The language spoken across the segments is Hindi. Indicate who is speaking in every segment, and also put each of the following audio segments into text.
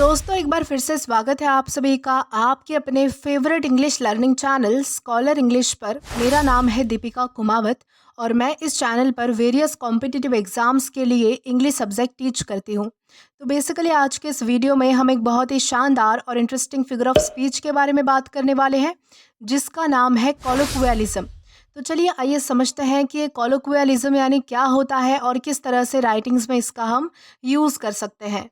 Speaker 1: दोस्तों एक बार फिर से स्वागत है आप सभी का आपके अपने favourite English learning channel scholar English पर। मेरा नाम है दीपिका कुमावत और मैं इस चैनल पर वेरियस कॉम्पिटिटिव एग्जाम्स के लिए इंग्लिश सब्जेक्ट टीच करती हूँ। तो बेसिकली आज के इस वीडियो में हम एक बहुत ही शानदार और इंटरेस्टिंग फिगर ऑफ स्पीच के बारे में बात करने वाले हैं जिसका नाम है कॉलोक्वियलिज्म। तो चलिए आइए समझते हैं कि ये कॉलोक्वियलिज्म यानी क्या होता है और किस तरह से राइटिंग्स में इसका हम यूज़ कर सकते हैं।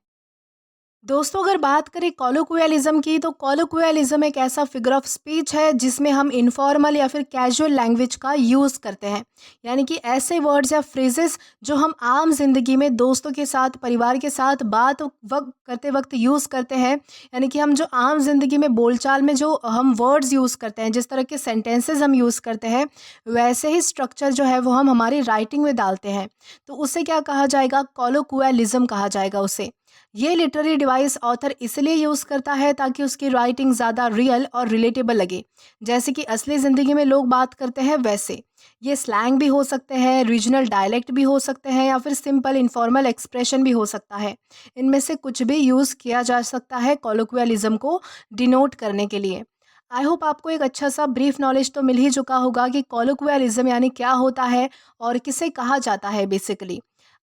Speaker 1: दोस्तों अगर बात करें कॉलोक्वियलिज्म की, तो कॉलोक्वियलिज्म एक ऐसा फिगर ऑफ स्पीच है जिसमें हम इनफॉर्मल या फिर कैजुअल लैंग्वेज का यूज़ करते हैं। यानी कि ऐसे वर्ड्स या फ्रेजेस जो हम आम जिंदगी में दोस्तों के साथ, परिवार के साथ बात करते वक्त यूज़ करते हैं। यानी कि हम जो आम जिंदगी में बोलचाल में जो हम वर्ड्स यूज़ करते हैं, जिस तरह के सेंटेंसेस हम यूज़ करते हैं, वैसे ही स्ट्रक्चर जो है वो हम हमारी राइटिंग में डालते हैं। तो उसे क्या कहा जाएगा? कॉलोक्वियलिज्म कहा जाएगा उसे। ये लिटरेरी डिवाइस ऑथर इसलिए यूज़ करता है ताकि उसकी राइटिंग ज़्यादा रियल और रिलेटेबल लगे, जैसे कि असली ज़िंदगी में लोग बात करते हैं वैसे। ये स्लैंग भी हो सकते हैं, रीजनल डायलेक्ट भी हो सकते हैं या फिर सिंपल इनफॉर्मल एक्सप्रेशन भी हो सकता है। इनमें से कुछ भी यूज़ किया जा सकता है कॉलोक्वियलिज्म को डिनोट करने के लिए। आई होप आपको एक अच्छा सा ब्रीफ नॉलेज तो मिल ही चुका होगा कि कॉलोक्वियलिज्म यानी क्या होता है और किसे कहा जाता है बेसिकली।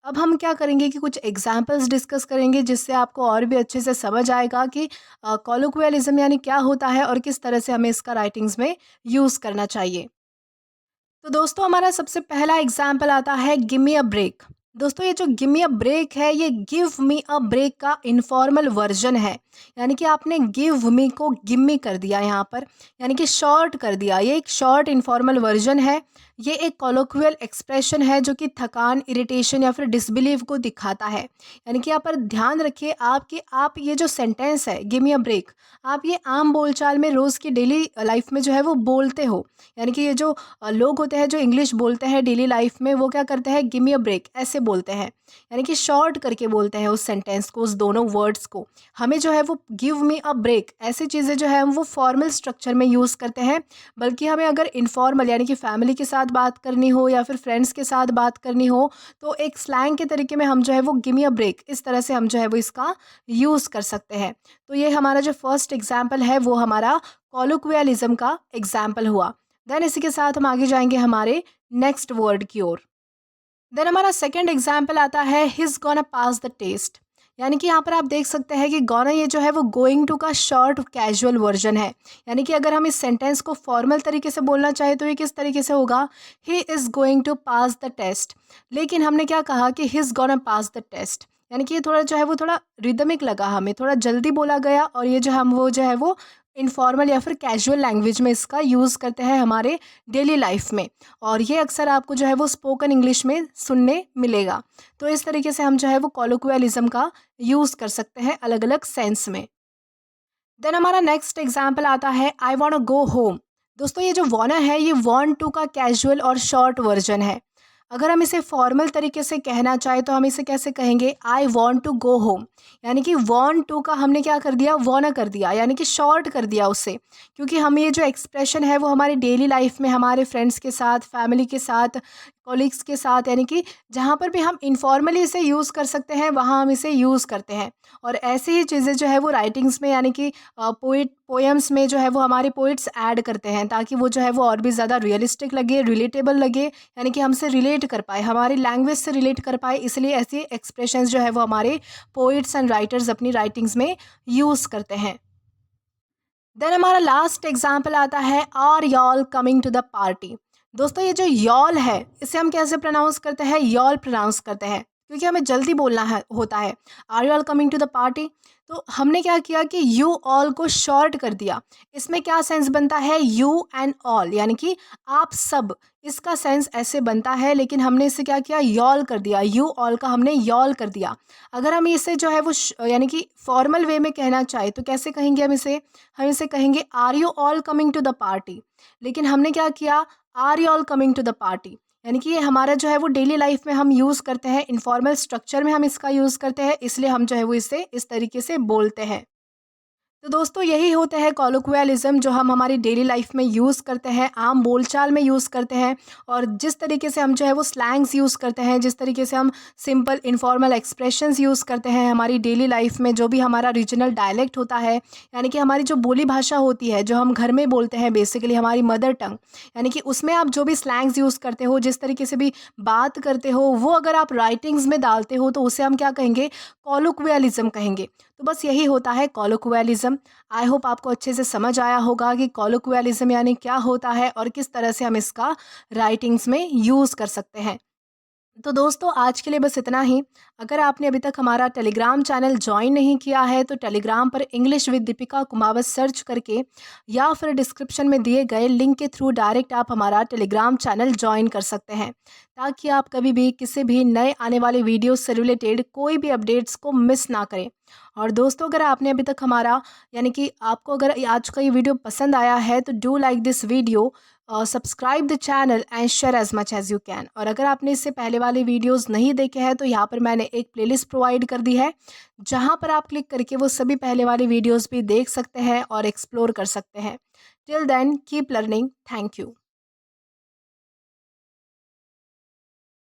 Speaker 1: अब हम क्या करेंगे कि कुछ एग्जाम्पल्स डिस्कस करेंगे जिससे आपको और भी अच्छे से समझ आएगा कि कॉलोक्वियलिज्म यानी क्या होता है और किस तरह से हमें इसका राइटिंग्स में यूज़ करना चाहिए। तो दोस्तों हमारा सबसे पहला एग्जाम्पल आता है गिव मी अ ब्रेक। दोस्तों ये जो गिव मी अ ब्रेक है, ये गिव मी अ ब्रेक का इनफॉर्मल वर्जन है। यानी कि आपने गिव मी को गिव मी कर दिया यहाँ पर, यानी कि शॉर्ट कर दिया। ये एक शॉर्ट इनफॉर्मल वर्जन है। ये एक कॉलोक्वियल एक्सप्रेशन है जो कि थकान, इरिटेशन या फिर डिसबिलीव को दिखाता है। यानी कि यहाँ पर ध्यान रखिए आप ये जो सेंटेंस है गिव मी अ ब्रेक, आप ये आम बोलचाल में रोज़ की डेली लाइफ में जो है वो बोलते हो। यानी कि ये जो लोग होते हैं जो इंग्लिश बोलते हैं डेली लाइफ में, वो क्या करते हैं? गिव मी अ ब्रेक ऐसे बोलते हैं। यानी कि शॉर्ट करके बोलते हैं उस सेंटेंस को, उस दोनों वर्ड्स को। हमें जो है वो गिव मी अ ब्रेक ऐसी चीज़ें जो है हम वो फॉर्मल स्ट्रक्चर में यूज़ करते हैं। बल्कि हमें अगर इनफॉर्मल यानी कि फैमिली के साथ बात करनी हो या फिर फ्रेंड्स के साथ बात करनी हो, तो एक स्लैंग के तरीके में हम जो है वो गिव मी अ ब्रेक इस तरह से हम जो है वो इसका यूज़ कर सकते हैं। तो ये हमारा जो फर्स्ट एग्जाम्पल है वो हमारा कॉलोक्वियलिज्म का एग्जाम्पल हुआ। देन इसी के साथ हम आगे जाएंगे हमारे नेक्स्ट वर्ड की ओर। देन हमारा सेकंड एग्जाम्पल आता है he's gonna pass the test. यानी कि यहाँ पर आप देख सकते हैं कि गोना ये जो है वो गोइंग टू का शॉर्ट कैजुअल वर्जन है। यानी कि अगर हम इस सेंटेंस को फॉर्मल तरीके से बोलना चाहे तो ये किस तरीके से होगा? He is going to pass the test. लेकिन हमने क्या कहा कि he's gonna pass the test, यानी कि ये थोड़ा जो है वो थोड़ा रिदमिक लगा, हमें थोड़ा जल्दी बोला गया। और ये जो है वो इनफॉर्मल या फिर कैजुअल लैंग्वेज में इसका यूज़ करते हैं हमारे डेली लाइफ में। और ये अक्सर आपको जो है वो स्पोकन इंग्लिश में सुनने मिलेगा। तो इस तरीके से हम जो है वो कॉलोक्वियलिज्म का यूज़ कर सकते हैं अलग अलग सेंस में। देन हमारा नेक्स्ट एग्जाम्पल आता है आई वांट गो होम। दोस्तों ये जो वाना है ये वांट टू का कैजुअल और शॉर्ट वर्जन है। अगर हम इसे फॉर्मल तरीके से कहना चाहे तो हम इसे कैसे कहेंगे? I want to go home. यानी कि वॉन्ट टू का हमने क्या कर दिया? वॉना कर दिया, यानी कि शॉर्ट कर दिया उसे। क्योंकि हम ये जो एक्सप्रेशन है वो हमारी डेली लाइफ में हमारे फ्रेंड्स के साथ, फैमिली के साथ, कॉलीग्स के साथ, यानी कि जहाँ पर भी हम इनफॉर्मली इसे यूज़ कर सकते हैं वहाँ हम इसे यूज़ करते हैं। और ऐसी ही चीज़ें जो है वो राइटिंग्स में, यानी कि पोएम्स में जो है वो हमारे पोइट्स ऐड करते हैं ताकि वो जो है वो और भी ज़्यादा रियलिस्टिक लगे, रिलेटेबल लगे। यानी कि हमसे रिलेट कर पाए, हमारी लैंग्वेज से रिलेट कर पाए, इसलिए ऐसे एक्सप्रेशंस जो है वो हमारे पोइट्स एंड राइटर्स अपनी राइटिंग्स में यूज़ करते हैं। देन हमारा लास्ट एग्जाम्पल आता है are y'all coming to the party. दोस्तों ये जो यॉल है इसे हम कैसे प्रोनाउंस करते हैं? यॉल प्रोनाउंस करते हैं क्योंकि हमें जल्दी बोलना है होता है। Are you all coming to the party, तो हमने क्या किया कि यू ऑल को शॉर्ट कर दिया। इसमें क्या सेंस बनता है? यू एंड ऑल, यानी कि आप सब, इसका सेंस ऐसे बनता है। लेकिन हमने इसे क्या किया? यॉल कर दिया। यू ऑल का हमने यॉल कर दिया। अगर हम इसे जो है वो यानी कि फॉर्मल वे में कहना चाहे तो कैसे कहेंगे हम इसे कहेंगे are you all coming to the party. लेकिन हमने क्या किया? Are you all coming to the party. यानी कि ये हमारा जो है वो डेली लाइफ में हम यूज़ करते हैं, इनफॉर्मल स्ट्रक्चर में हम इसका यूज़ करते हैं, इसलिए हम जो है वो इसे इस तरीके से बोलते हैं। तो दोस्तों यही होता है कॉलोक्वियलिज़्म जो हम हमारी डेली लाइफ में यूज़ करते हैं, आम बोलचाल में यूज़ करते हैं और जिस तरीके से हम जो है वो स्लैंग्स यूज़ करते हैं, जिस तरीके से हम सिंपल इनफॉर्मल एक्सप्रेशंस यूज़ करते हैं हमारी डेली लाइफ में, जो भी हमारा रीजनल डायलेक्ट होता है, यानी कि हमारी जो बोली भाषा होती है, जो हम घर में बोलते हैं बेसिकली हमारी मदर टंग, यानी कि उसमें आप जो भी स्लैंग्स यूज़ करते हो, जिस तरीके से भी बात करते हो, वो अगर आप राइटिंग्स में डालते हो तो उसे हम क्या कहेंगे? कॉलोक्वियलिज़्म कहेंगे। तो बस यही होता है कॉलोक्वियलिज़्म। आई होप आपको अच्छे से समझ आया होगा कि कॉलोक्वियलिज़्म यानी क्या होता है और किस तरह से हम इसका राइटिंग्स में यूज़ कर सकते हैं। तो दोस्तों आज के लिए बस इतना ही। अगर आपने अभी तक हमारा टेलीग्राम चैनल जॉइन नहीं किया है तो टेलीग्राम पर English with Deepika Kumawat search करके या फिर डिस्क्रिप्शन में दिए गए लिंक के थ्रू डायरेक्ट आप हमारा टेलीग्राम चैनल जॉइन कर सकते हैं, ताकि आप कभी भी किसी भी नए आने वाले वीडियो से रिलेटेड कोई भी अपडेट्स को मिस ना करें। और दोस्तों अगर आपने अभी तक हमारा यानी कि आपको अगर आज का ये वीडियो पसंद आया है तो do like this video, subscribe the channel and share as much as you can. और अगर आपने इससे पहले वाले वीडियोस नहीं देखे हैं तो यहाँ पर मैंने एक प्लेलिस्ट प्रोवाइड कर दी है, जहाँ पर आप क्लिक करके वो सभी पहले वाले वीडियोस भी देख सकते हैं और एक्सप्लोर कर सकते हैं। Till then keep learning. Thank you.